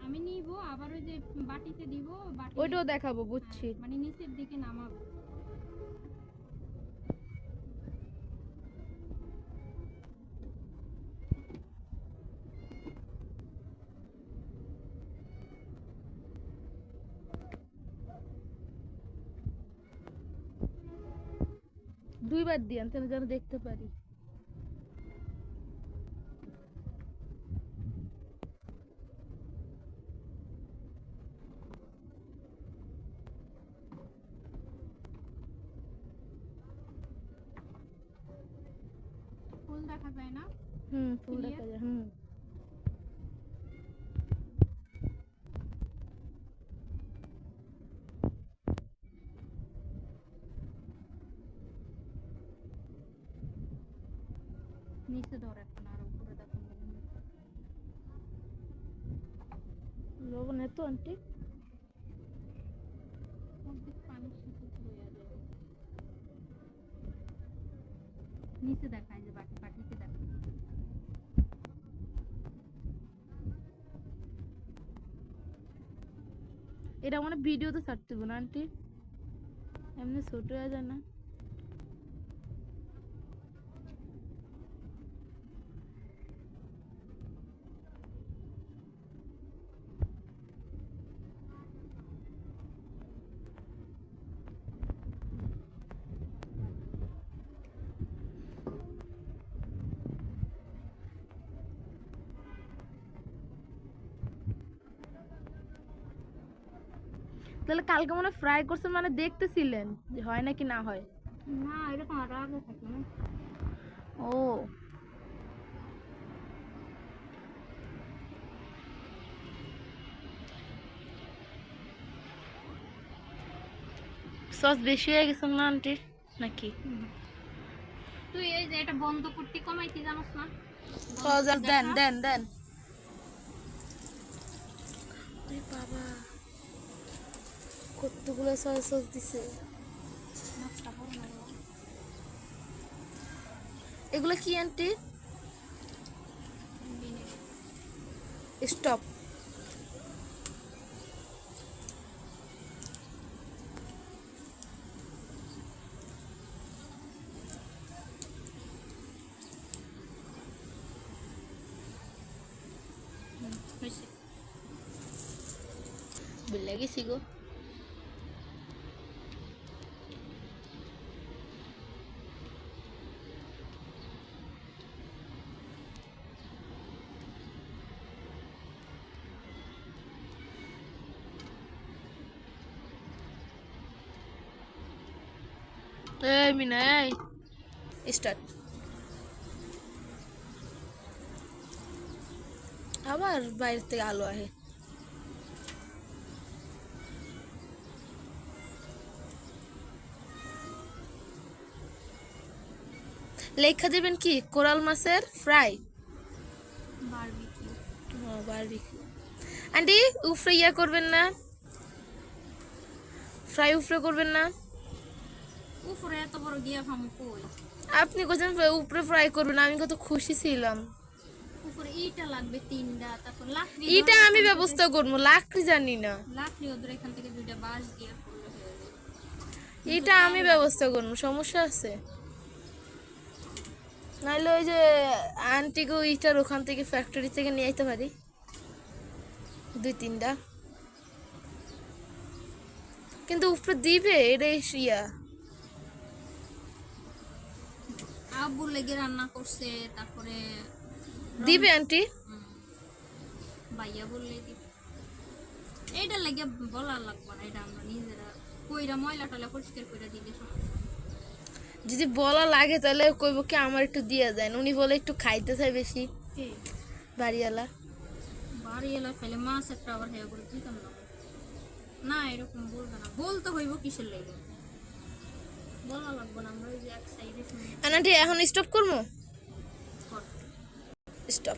আমি নিব আবার ওই যে বাটিতে দিব, ওইটাও দেখাবো, বুঝছি। মানে নিচের দিকে নামাবো। দুইবার দিয়ান তাহলে যেন দেখতে পারি। ফুল দেখা যায় না? ফুল দেখা যায়। নিচে ধরে এখন আর উপরে দেখো লবণ এত আন্টি? পানি হয়ে যাবে। নিচে দেখায় যে বাটিতে দেখা। এটা মানে ভিডিওতে ছাড়তে হবে না আন্টি? এমনি ছোট হয়ে যায় না? তাহলে কালকে মনে ফ্রাই করছেন, মানে দেখতেছিলেন যে হয় নাকি না হয়? না, এরকম আরো আগে থাকে না। ও সস বেশি হয়ে গেছে না আন্টি নাকি? তুই এই যে এটা বন্ধ করতে কমাইতে জানোস না? দেন দেন দেন। বাবা কতগুলো সয়া সস দিছে। এগুলো কি আন্টি? স্টপ। বুঝলে গেছি গো। এই মিনা এই স্টার্ট। আবার বাইরে থেকে আলো আহে। লেখা দেবেন কি কোরাল মাছের ফ্রাই? বারবিকিউ। বারবিকিউ। আন্টি উফরে ইয়া করবেন না? ফ্রাই উফরে করবেন না? উপরে এত বড় গিয়া ফামু কই? আপনি কোথায় উপরে ফ্রাই করবেন, আমি কত খুশি ছিলাম। উপরে ইটা লাগবে 3টা, তারপর লাকড়ি। এটা আমি ব্যবস্থা করবো, লাকড়ি জানি না। লাকড়ি ওদের এখান থেকে 2টা বাঁশ দিয়ে করলে হয়ে যাবে। এটা আমি ব্যবস্থা করবো, সমস্যা আছে? নাহলে ওই যে আন্টিকে ওইটার ওখান থেকে ফ্যাক্টরি থেকে নিয়ে আইতে পারি 2-3টা। কিন্তু উপরে দিবে এটা ইয়া আব্বু লেগে রান্না করছে, তারপরে দিবে আন্টি? ভাইয়া বললে দিবে। এইটা লেগে বলা লাগবে না, এটা আমরা নিজেরা কইরা ময়লা টয়লা পরিষ্কার করে দিলে সমস্যা। যদি বলা লাগে তাহলে কইব কি আমার একটু দিয়ে দেন, উনি বলে একটু খাইতে চাই বেশি বাড়িওয়ালা। বাড়িওয়ালা খাইলে মাছ একটা আবার হেয়া করে দিতাম না। না এরকম বলবে না, বলতে হইব কিসের লেগে, বলা লাগবে না। আমরা ওই যে এক সাইডে শুনি। আন্টি এখন স্টপ করবো? স্টপ।